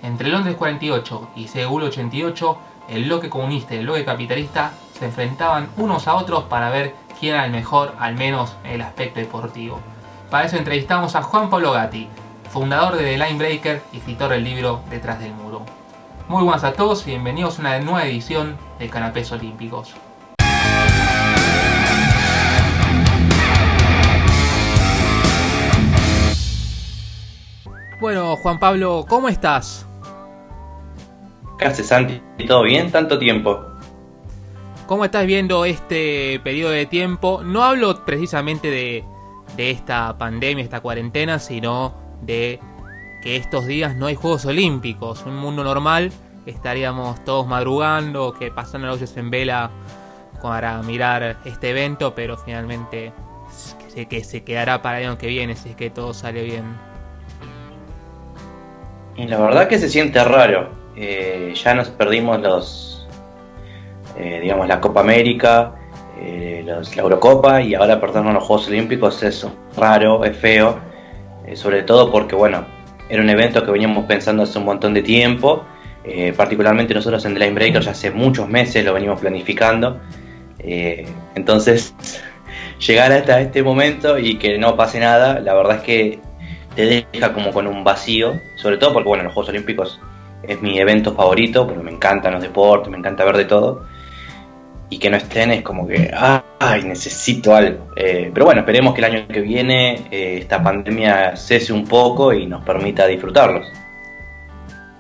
Entre Londres 48 y Seúl 88, el bloque comunista y el bloque capitalista se enfrentaban unos a otros para ver quién era el mejor, al menos en el aspecto deportivo. Para eso entrevistamos a Juan Pablo Gatti, fundador de The Line Breaker y escritor del libro Detrás del Muro. Muy buenas a todos y bienvenidos a una nueva edición de Canapés Olímpicos. Bueno, Juan Pablo, ¿cómo estás? ¿Qué haces, Santi? ¿Todo bien? ¿Tanto tiempo? ¿Cómo estás viendo este periodo de tiempo? No hablo precisamente de esta pandemia, esta cuarentena, sino de que estos días no hay Juegos Olímpicos. En un mundo normal estaríamos todos madrugando, que pasando noches en vela para mirar este evento, pero finalmente que se quedará para el año que viene si es que todo sale bien. Y la verdad que se siente raro. Ya nos perdimos la Copa América, la Eurocopa, y ahora perdernos los Juegos Olímpicos es raro, es feo, sobre todo porque era un evento que veníamos pensando hace un montón de tiempo, particularmente nosotros en The Line Breaker ya hace muchos meses lo venimos planificando, entonces llegar hasta este momento y que no pase nada, la verdad es que te deja como con un vacío, sobre todo porque los Juegos Olímpicos es mi evento favorito, porque me encantan los deportes, me encanta ver de todo, y que no estén es como que, necesito algo. Pero esperemos que el año que viene esta pandemia cese un poco y nos permita disfrutarlos.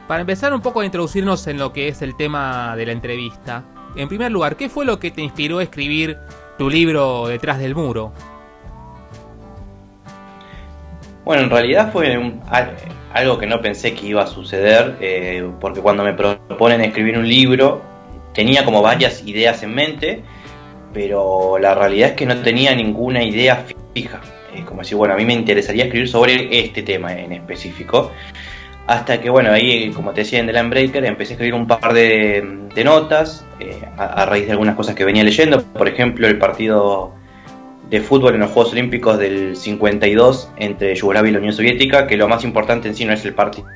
Para empezar un poco a introducirnos en lo que es el tema de la entrevista, en primer lugar, ¿qué fue lo que te inspiró a escribir tu libro Detrás del Muro? En realidad fue algo que no pensé que iba a suceder, porque cuando me proponen escribir un libro, tenía como varias ideas en mente, pero la realidad es que no tenía ninguna idea fija. Como decir, a mí me interesaría escribir sobre este tema en específico. Hasta que, ahí, como te decía en The Line Breaker, empecé a escribir un par de notas, a raíz de algunas cosas que venía leyendo. Por ejemplo, el partido de fútbol en los Juegos Olímpicos del 52 entre Yugoslavia y la Unión Soviética, que lo más importante en sí no es el partido,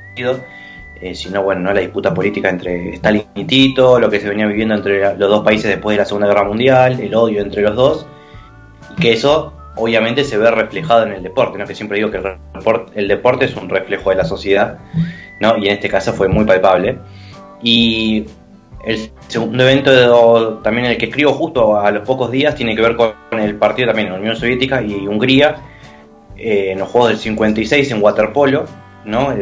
sino no la disputa política entre Stalin y Tito, lo que se venía viviendo entre los dos países después de la Segunda Guerra Mundial, el odio entre los dos, y que eso obviamente se ve reflejado en el deporte, ¿no? Que siempre digo que el deporte es un reflejo de la sociedad, ¿no? Y en este caso fue muy palpable. Y el segundo evento también en el que escribo justo a los pocos días tiene que ver con el partido también en la Unión Soviética y Hungría, en los Juegos del 56 en waterpolo, ¿no?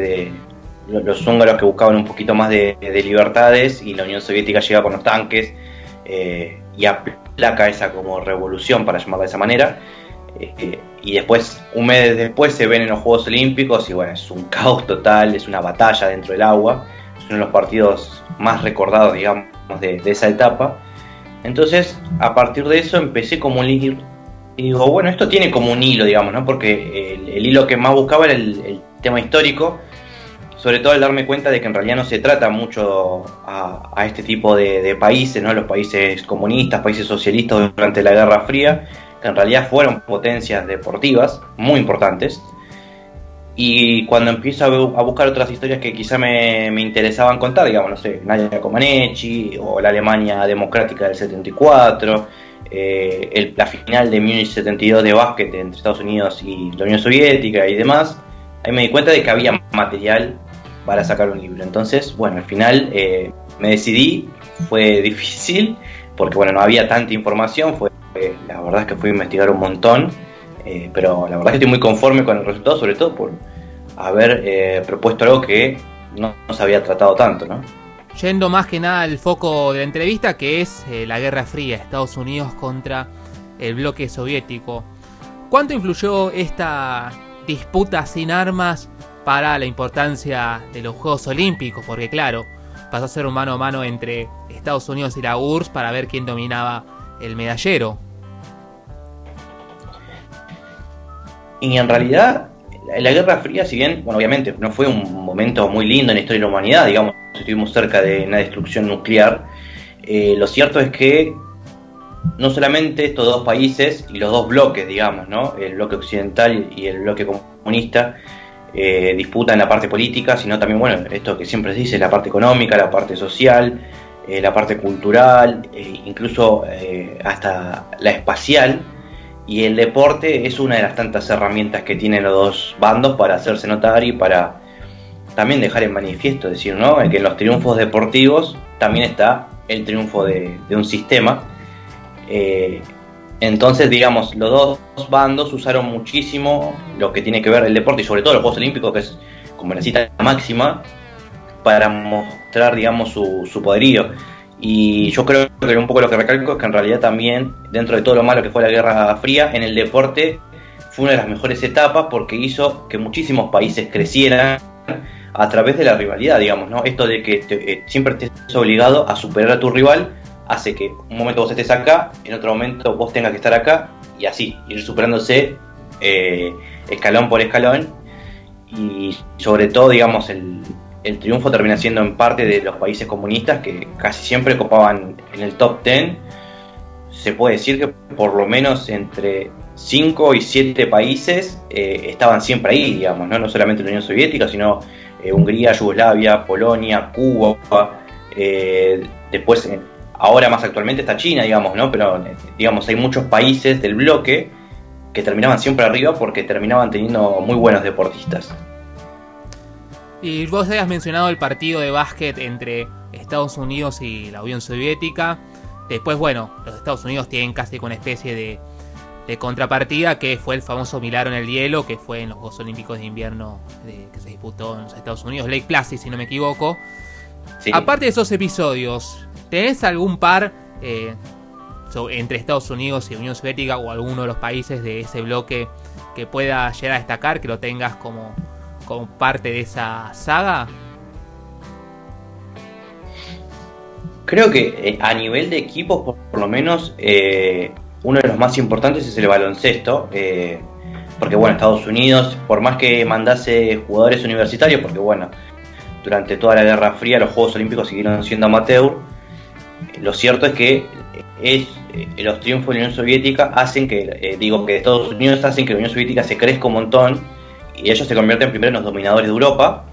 Los húngaros que buscaban un poquito más de libertades y la Unión Soviética llega con los tanques y aplaca esa como revolución, para llamarla de esa manera, y después, un mes después, se ven en los Juegos Olímpicos y es un caos total, es una batalla dentro del agua. Son los partidos más recordados, digamos, de esa etapa. Entonces, a partir de eso empecé como un libro y digo, esto tiene como un hilo, digamos, ¿no? Porque el hilo que más buscaba era el tema histórico, sobre todo al darme cuenta de que en realidad no se trata mucho a este tipo de países, ¿no? Los países comunistas, países socialistas durante la Guerra Fría, que en realidad fueron potencias deportivas muy importantes. Y cuando empiezo a buscar otras historias que quizá me interesaban contar, digamos, Nadia Comaneci o la Alemania democrática del 74, la final de Múnich 72 de básquet entre Estados Unidos y la Unión Soviética y demás, ahí me di cuenta de que había material para sacar un libro. Entonces, al final me decidí, fue difícil, porque no había tanta información, la verdad es que fui a investigar un montón, pero la verdad es que estoy muy conforme con el resultado, sobre todo por haber propuesto algo que no se había tratado tanto, ¿no? Yendo más que nada al foco de la entrevista, que es la Guerra Fría, Estados Unidos contra el bloque soviético. ¿Cuánto influyó esta disputa sin armas para la importancia de los Juegos Olímpicos? Porque claro, pasó a ser un mano a mano entre Estados Unidos y la URSS para ver quién dominaba el medallero. Y en realidad, la Guerra Fría, si bien, obviamente no fue un momento muy lindo en la historia de la humanidad, digamos, estuvimos cerca de una destrucción nuclear, lo cierto es que no solamente estos dos países y los dos bloques, digamos, ¿no? El bloque occidental y el bloque comunista, disputa en la parte política, sino también, bueno, esto que siempre se dice, la parte económica, la parte social, la parte cultural, incluso hasta la espacial. Y el deporte es una de las tantas herramientas que tienen los dos bandos para hacerse notar y para también dejar en manifiesto, decir, ¿no?, que en los triunfos deportivos también está el triunfo de un sistema. Entonces, digamos, los dos bandos usaron muchísimo lo que tiene que ver el deporte y sobre todo los Juegos Olímpicos, que es como la cita máxima, para mostrar, digamos, su poderío. Y yo creo que un poco lo que recalco es que en realidad también, dentro de todo lo malo que fue la Guerra Fría, en el deporte fue una de las mejores etapas porque hizo que muchísimos países crecieran a través de la rivalidad, digamos, ¿no? Esto de que siempre estés obligado a superar a tu rival hace que un momento vos estés acá, en otro momento vos tengas que estar acá, y así, ir superándose escalón por escalón. Y sobre todo, digamos, el triunfo termina siendo en parte de los países comunistas que casi siempre copaban en el top 10. Se puede decir que por lo menos entre 5 y 7 países estaban siempre ahí, digamos, no solamente la Unión Soviética, sino Hungría, Yugoslavia, Polonia, Cuba, después, ahora más actualmente está China, digamos, ¿no? Pero, digamos, hay muchos países del bloque que terminaban siempre arriba porque terminaban teniendo muy buenos deportistas. Y vos habías mencionado el partido de básquet entre Estados Unidos y la Unión Soviética. Después, bueno, los Estados Unidos tienen casi una especie de contrapartida, que fue el famoso milagro en el hielo, que fue en los Juegos Olímpicos de Invierno que se disputó en los Estados Unidos, Lake Placid, si no me equivoco. Sí. Aparte de esos episodios, ¿tenés algún par entre Estados Unidos y Unión Soviética o alguno de los países de ese bloque que pueda llegar a destacar, que lo tengas como parte de esa saga? Creo que a nivel de equipos, por lo menos, uno de los más importantes es el baloncesto, porque bueno, Estados Unidos, por más que mandase jugadores universitarios, porque bueno, durante toda la Guerra Fría los Juegos Olímpicos siguieron siendo amateur, lo cierto es que los triunfos de la Unión Soviética hacen que, que Estados Unidos hacen que la Unión Soviética se crezca un montón, y ellos se convierten primero en los dominadores de Europa,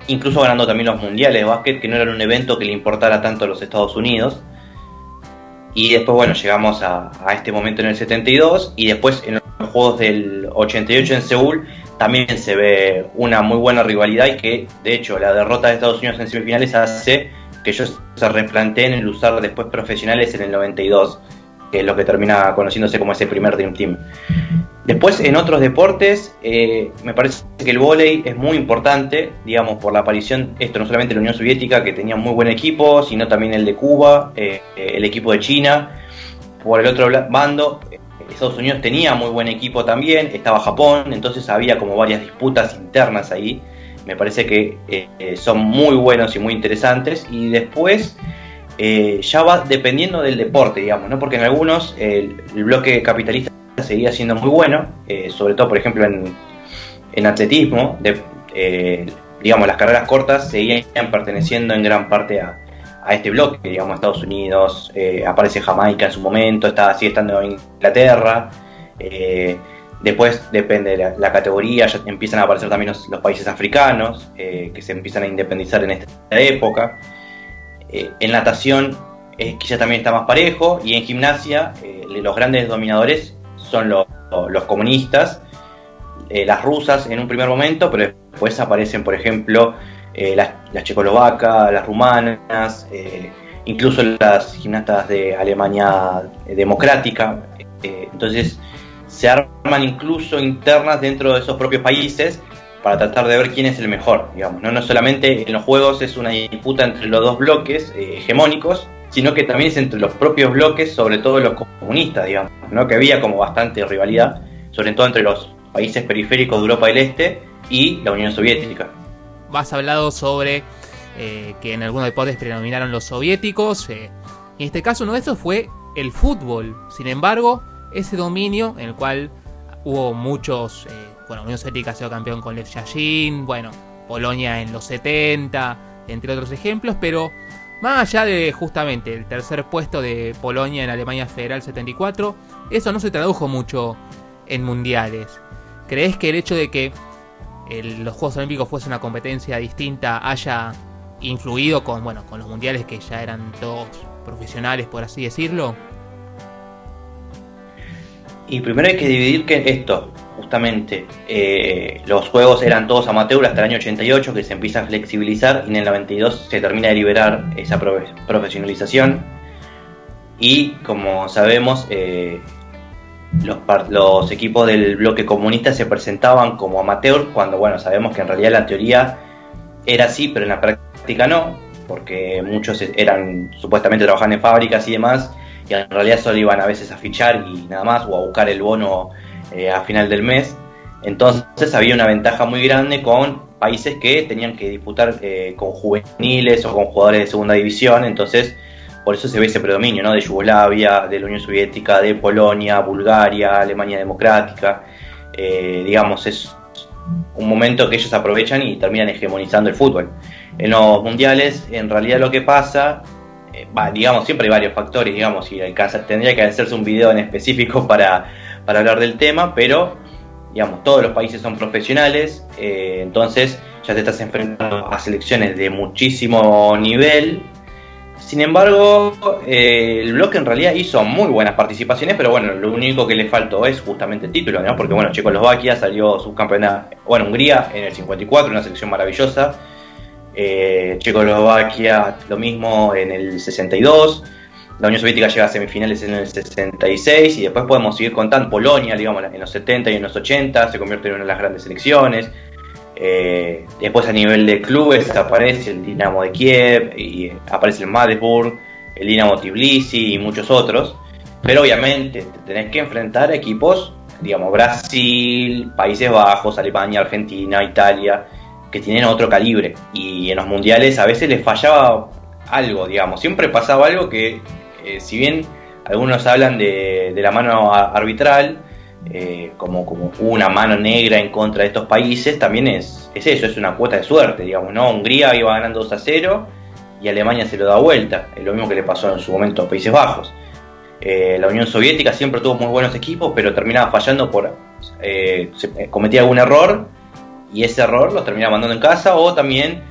incluso ganando también los mundiales de básquet, que no eran un evento que le importara tanto a los Estados Unidos. Y después, bueno, llegamos a este momento en el 72, y después en los Juegos del 88 en Seúl también se ve una muy buena rivalidad, y que, de hecho, la derrota de Estados Unidos en semifinales hace que ellos se replanteen el usar después profesionales en el 92, que es lo que termina conociéndose como ese primer Dream Team. Después, en otros deportes, me parece que el vóley es muy importante, digamos, por la aparición, no solamente de la Unión Soviética, que tenía muy buen equipo, sino también el de Cuba, el equipo de China. Por el otro bando, Estados Unidos tenía muy buen equipo también, estaba Japón, entonces había como varias disputas internas ahí. Me parece que son muy buenos y muy interesantes. Y después ya va dependiendo del deporte, digamos, ¿no? Porque en algunos el bloque capitalista seguía siendo muy bueno, sobre todo, por ejemplo, en atletismo, digamos, las carreras cortas seguían perteneciendo en gran parte a este bloque, digamos, Estados Unidos, aparece Jamaica en su momento, sigue estando en Inglaterra, después depende de la categoría, ya empiezan a aparecer también los países africanos, que se empiezan a independizar en esta época. En natación quizá también está más parejo, y en gimnasia los grandes dominadores son los comunistas, las rusas en un primer momento, pero después aparecen, por ejemplo, las checoslovacas, las rumanas, incluso las gimnastas de Alemania democrática. Entonces se arman incluso internas dentro de esos propios países para tratar de ver quién es el mejor, digamos, ¿no? No solamente en los juegos es una disputa entre los dos bloques hegemónicos, sino que también es entre los propios bloques, sobre todo los comunistas, digamos, ¿no? Que había como bastante rivalidad, sobre todo entre los países periféricos de Europa del Este y la Unión Soviética. Has hablado sobre que en algunos deportes predominaron los soviéticos, y en este caso uno de esos fue el fútbol. Sin embargo, ese dominio en el cual hubo muchos, la Unión Soviética ha sido campeón con Lev Yashin, Polonia en los 70, entre otros ejemplos, pero más allá de justamente el tercer puesto de Polonia en Alemania Federal 74, eso no se tradujo mucho en mundiales. ¿Crees que el hecho de que los Juegos Olímpicos fuese una competencia distinta haya influido con los mundiales que ya eran todos profesionales, por así decirlo? Y primero hay que dividir que esto, justamente, los juegos eran todos amateur hasta el año 88, que se empieza a flexibilizar, y en el 92 se termina de liberar esa profesionalización. Y como sabemos, los equipos del bloque comunista se presentaban como amateur, cuando sabemos que en realidad la teoría era así, pero en la práctica no, porque muchos supuestamente trabajaban en fábricas y demás, y en realidad solo iban a veces a fichar y nada más, o a buscar el bono a final del mes. Entonces había una ventaja muy grande con países que tenían que disputar con juveniles o con jugadores de segunda división. Entonces por eso se ve ese predominio, ¿no? De Yugoslavia, de la Unión Soviética, de Polonia, Bulgaria, Alemania Democrática. Es un momento que ellos aprovechan y terminan hegemonizando el fútbol. En los mundiales, en realidad lo que pasa, siempre hay varios factores, y tendría que hacerse un video en específico para hablar del tema, pero todos los países son profesionales, entonces ya te estás enfrentando a selecciones de muchísimo nivel. Sin embargo, el bloque en realidad hizo muy buenas participaciones, pero lo único que le faltó es justamente el título, ¿no? Porque Checoslovaquia salió subcampeona, Hungría en el 54, una selección maravillosa. Checoslovaquia lo mismo en el 62, la Unión Soviética llega a semifinales en el 66, y después podemos seguir contando. Polonia, en los 70 y en los 80 se convierte en una de las grandes selecciones. Después a nivel de clubes aparece el Dinamo de Kiev, y aparece el Magdeburg, el Dinamo Tbilisi y muchos otros, pero obviamente te tenés que enfrentar a equipos, Brasil, Países Bajos, Alemania, Argentina, Italia, que tienen otro calibre, y en los mundiales a veces les fallaba algo, siempre pasaba algo que, si bien algunos hablan de la mano arbitral, como una mano negra en contra de estos países, también es eso, es una cuota de suerte, ¿no? Hungría iba ganando 2-0 y Alemania se lo da vuelta, es lo mismo que le pasó en su momento a Países Bajos. La Unión Soviética siempre tuvo muy buenos equipos, pero terminaba fallando cometía algún error, y ese error los terminaba mandando en casa, o también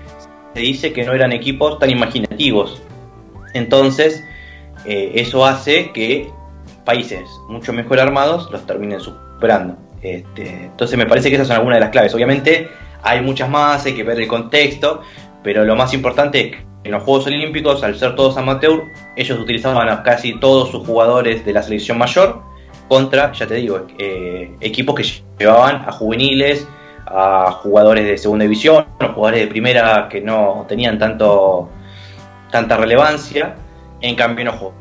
se dice que no eran equipos tan imaginativos. Entonces eso hace que países mucho mejor armados los terminen superando. Entonces me parece que esas son algunas de las claves. Obviamente hay muchas más, hay que ver el contexto, pero lo más importante es que en los Juegos Olímpicos, al ser todos amateur, ellos utilizaban a casi todos sus jugadores de la selección mayor contra, ya te digo, equipos que llevaban a juveniles, a jugadores de segunda división, a jugadores de primera que no tenían tanta relevancia. En cambio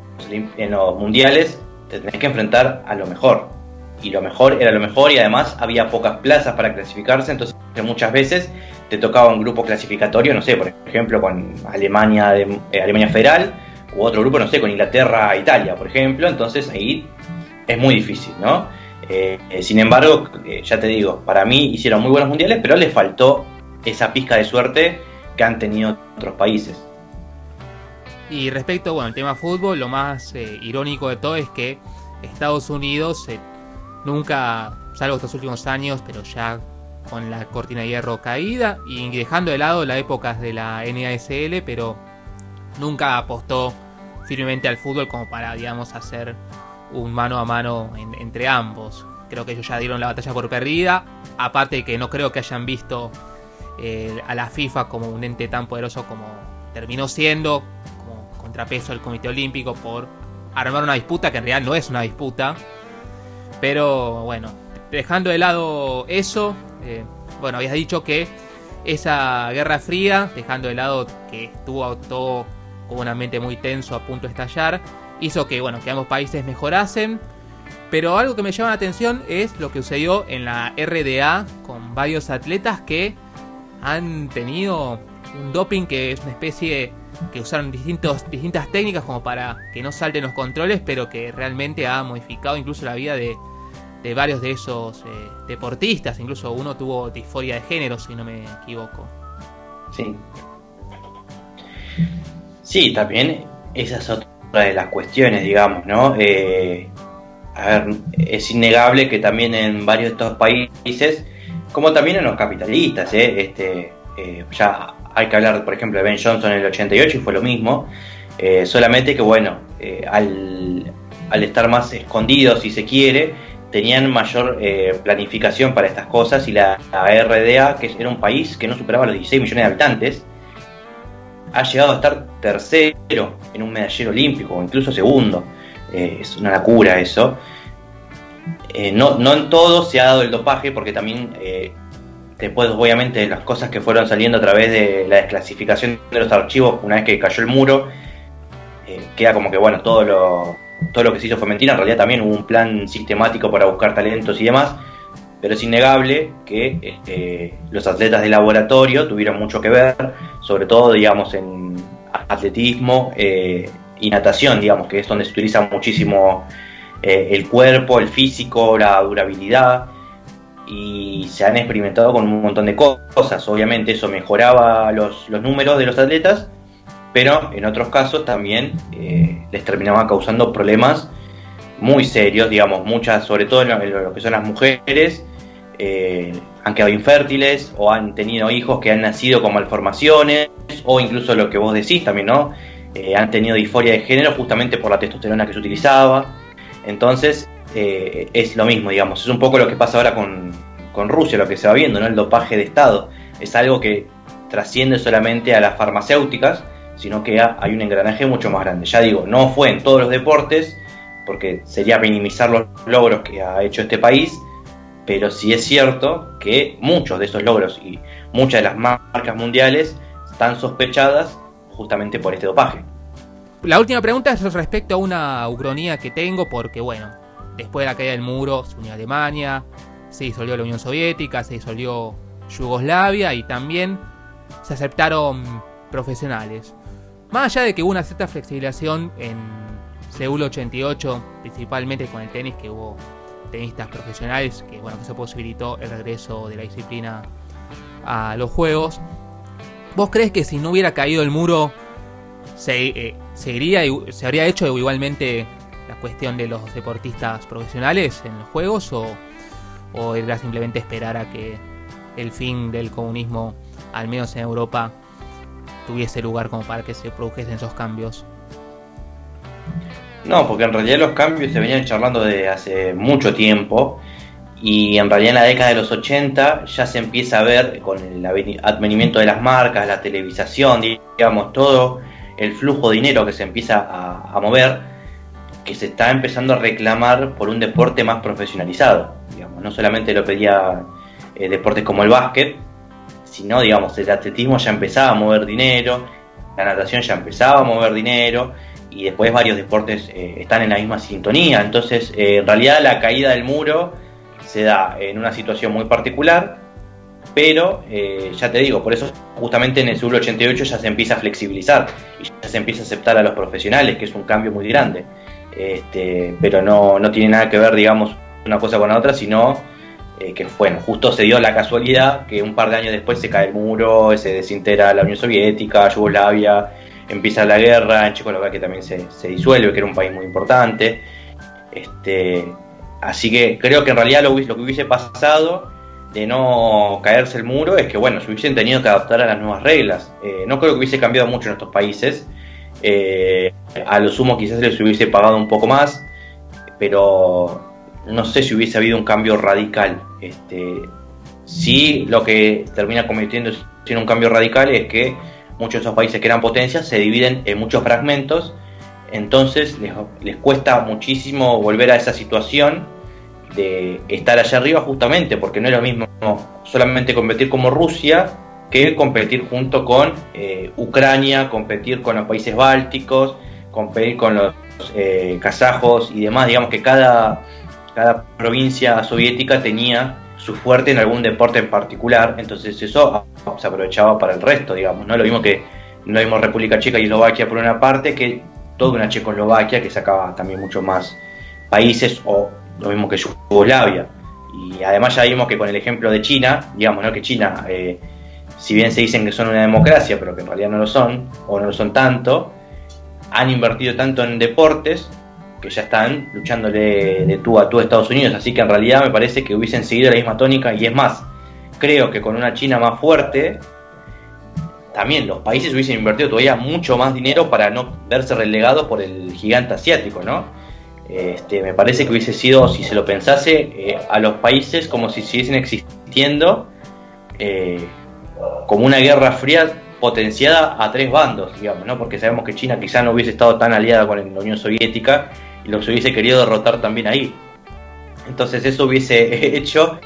en los mundiales te tenés que enfrentar a lo mejor, y lo mejor era lo mejor, y además había pocas plazas para clasificarse, entonces muchas veces te tocaba un grupo clasificatorio, no sé, por ejemplo con Alemania Federal, u otro grupo, no sé, con Inglaterra, Italia, por ejemplo. Entonces ahí es muy difícil, ¿no? Sin embargo, ya te digo, para mí hicieron muy buenos mundiales, pero les faltó esa pizca de suerte que han tenido otros países. Y respecto, al tema fútbol, lo más irónico de todo es que Estados Unidos nunca, salvo estos últimos años, pero ya con la cortina de hierro caída y dejando de lado las épocas de la NASL, pero nunca apostó firmemente al fútbol como para, hacer un mano a mano entre ambos. Creo que ellos ya dieron la batalla por perdida, aparte de que no creo que hayan visto a la FIFA como un ente tan poderoso como terminó siendo, como contrapeso del Comité Olímpico, por armar una disputa que en realidad no es una disputa. Pero dejando de lado eso, habías dicho que esa Guerra Fría, dejando de lado que estuvo todo como un ambiente muy tenso a punto de estallar, hizo que ambos países mejorasen. Pero algo que me llama la atención es lo que sucedió en la RDA con varios atletas que han tenido un doping que es una especie que usaron distintas técnicas como para que no salten los controles, pero que realmente ha modificado incluso la vida de varios de esos deportistas. Incluso uno tuvo disforia de género, si no me equivoco. Sí, también esa es otra de las cuestiones, ¿no? Es innegable que también en varios de estos países como también en los capitalistas, ya hay que hablar, por ejemplo, de Ben Johnson en el 88 y fue lo mismo, solamente que bueno, al estar más escondidos, si se quiere, tenían mayor planificación para estas cosas, y la RDA, que era un país que no superaba los 16 millones de habitantes, ha llegado a estar tercero en un medallero olímpico, o incluso segundo. Es una locura eso. No en todo se ha dado el dopaje, porque también después, obviamente, de las cosas que fueron saliendo a través de la desclasificación de los archivos una vez que cayó el muro, queda como que bueno, todo lo que se hizo fue mentira. En realidad también hubo un plan sistemático para buscar talentos y demás, pero es innegable que los atletas de laboratorio tuvieron mucho que ver, sobre todo, digamos, en atletismo y natación, digamos, que es donde se utiliza muchísimo el cuerpo, el físico, la durabilidad, y se han experimentado con un montón de cosas. Obviamente eso mejoraba los números de los atletas, pero en otros casos también les terminaba causando problemas muy serios, digamos, muchas, sobre todo en lo que son las mujeres, han quedado infértiles o han tenido hijos que han nacido con malformaciones, o incluso lo que vos decís también, ¿no? Han tenido disforia de género justamente por la testosterona que se utilizaba. Entonces es lo mismo, digamos, es un poco lo que pasa ahora con Rusia, lo que se va viendo, ¿no? El dopaje de Estado es algo que trasciende solamente a las farmacéuticas, sino que hay un engranaje mucho más grande. Ya digo, no fue en todos los deportes, porque sería minimizar los logros que ha hecho este país, pero sí es cierto que muchos de esos logros y muchas de las marcas mundiales están sospechadas justamente por este dopaje. La última pregunta es respecto a una ucronía que tengo, porque bueno, después de la caída del muro se unió Alemania, se disolvió la Unión Soviética, se disolvió Yugoslavia, y también se aceptaron profesionales. Más allá de que hubo una cierta flexibilización en Seúl 88, principalmente con el tenis, que hubo tenistas profesionales, que bueno, que se posibilitó el regreso de la disciplina a los juegos. ¿Vos crees que si no hubiera caído el muro se habría hecho igualmente la cuestión de los deportistas profesionales en los juegos, o era simplemente esperar a que el fin del comunismo, al menos en Europa, tuviese lugar como para que se produjesen esos cambios? No, porque en realidad los cambios se venían charlando desde hace mucho tiempo, y en realidad en la década de los 80 ya se empieza a ver, con el advenimiento de las marcas, la televisación, digamos, todo el flujo de dinero que se empieza a mover, que se está empezando a reclamar por un deporte más profesionalizado. Digamos, no solamente lo pedía deportes como el básquet, sino, digamos, el atletismo ya empezaba a mover dinero, la natación ya empezaba a mover dinero, y después varios deportes están en la misma sintonía. Entonces, en realidad la caída del muro se da en una situación muy particular, pero ya te digo, por eso justamente en el Seúl 88 ya se empieza a flexibilizar y ya se empieza a aceptar a los profesionales, que es un cambio muy grande. Pero no tiene nada que ver, digamos, una cosa con la otra, sino que bueno, justo se dio la casualidad que un par de años después se cae el muro, se desintegra la Unión Soviética, Yugoslavia, empieza la guerra, en Checoslovaquia también se disuelve, que era un país muy importante. Así que creo que en realidad lo que hubiese pasado de no caerse el muro es que bueno, se hubiesen tenido que adaptar a las nuevas reglas. No creo que hubiese cambiado mucho en estos países. A lo sumo quizás les hubiese pagado un poco más, pero no sé si hubiese habido un cambio radical. Sí, lo que termina convirtiendo en un cambio radical es que muchos de esos países que eran potencias se dividen en muchos fragmentos, entonces les cuesta muchísimo volver a esa situación de estar allá arriba, justamente porque no es lo mismo solamente competir como Rusia que competir junto con Ucrania, competir con los países bálticos, competir con los kazajos y demás. Digamos que cada provincia soviética tenía su fuerte en algún deporte en particular, entonces eso se aprovechaba para el resto, digamos, no lo mismo que no mismo República Checa y Eslovaquia por una parte, que toda una Checoslovaquia que sacaba también mucho más países, o lo mismo que Yugoslavia. Y además ya vimos que con el ejemplo de China, digamos, ¿no? Que China, si bien se dicen que son una democracia, pero que en realidad no lo son, o no lo son tanto, han invertido tanto en deportes que ya están luchándole de tú a tú a Estados Unidos. Así que en realidad me parece que hubiesen seguido la misma tónica, y es más, creo que con una China más fuerte, también los países hubiesen invertido todavía mucho más dinero para no verse relegados por el gigante asiático, ¿no? Me parece que hubiese sido, si se lo pensase, a los países como si siguiesen existiendo como una guerra fría potenciada a tres bandos, digamos, ¿no? Porque sabemos que China quizá no hubiese estado tan aliada con la Unión Soviética y los hubiese querido derrotar también ahí. Entonces eso hubiese hecho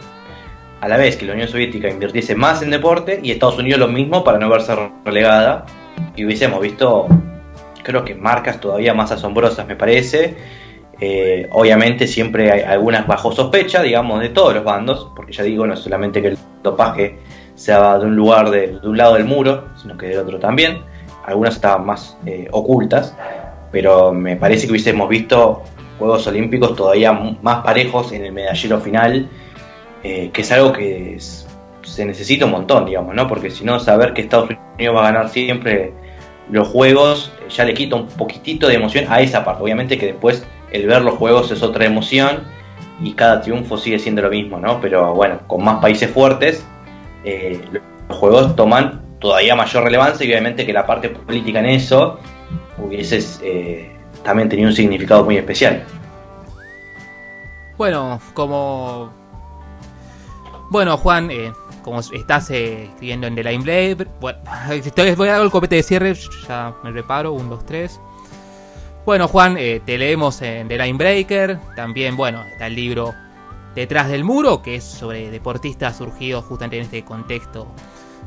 a la vez que la Unión Soviética invirtiese más en deporte y Estados Unidos lo mismo para no verse relegada, y hubiésemos visto, creo que marcas todavía más asombrosas, me parece. Obviamente siempre hay algunas bajo sospecha, digamos, de todos los bandos, porque ya digo, no es solamente que el dopaje sea de un lugar, de un lado del muro, sino que del otro también. Algunas estaban más ocultas, pero me parece que hubiésemos visto Juegos Olímpicos todavía más parejos en el medallero final, que es algo que se necesita un montón, digamos, ¿no? Porque si no, saber que Estados Unidos va a ganar siempre los Juegos ya le quita un poquitito de emoción a esa parte. Obviamente que después el ver los Juegos es otra emoción y cada triunfo sigue siendo lo mismo, ¿no? Pero bueno, con más países fuertes, los Juegos toman todavía mayor relevancia, y obviamente que la parte política en eso hubiese también tenido un significado muy especial. Bueno, Juan, como estás escribiendo en The Line Blade, bueno, voy a dar el copete de cierre, ya me preparo, 1, 2, 3. Bueno, Juan, te leemos en The Line Breaker. También, bueno, está el libro Detrás del Muro, que es sobre deportistas surgidos justamente en este contexto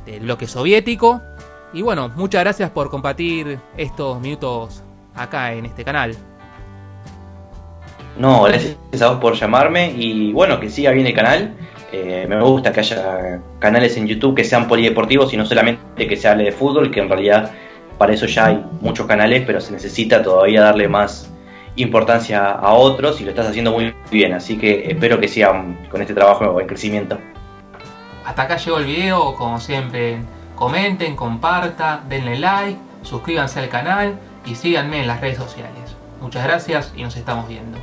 del bloque soviético. Y bueno, muchas gracias por compartir estos minutos acá en este canal. No, gracias a vos por llamarme, y bueno, que siga bien el canal. Me gusta que haya canales en YouTube que sean polideportivos y no solamente que se hable de fútbol, que en realidad para eso ya hay muchos canales, pero se necesita todavía darle más importancia a otros, y lo estás haciendo muy bien, así que espero que sigan con este trabajo en crecimiento. Hasta acá llegó el video, como siempre, comenten, compartan, denle like, suscríbanse al canal y síganme en las redes sociales. Muchas gracias y nos estamos viendo.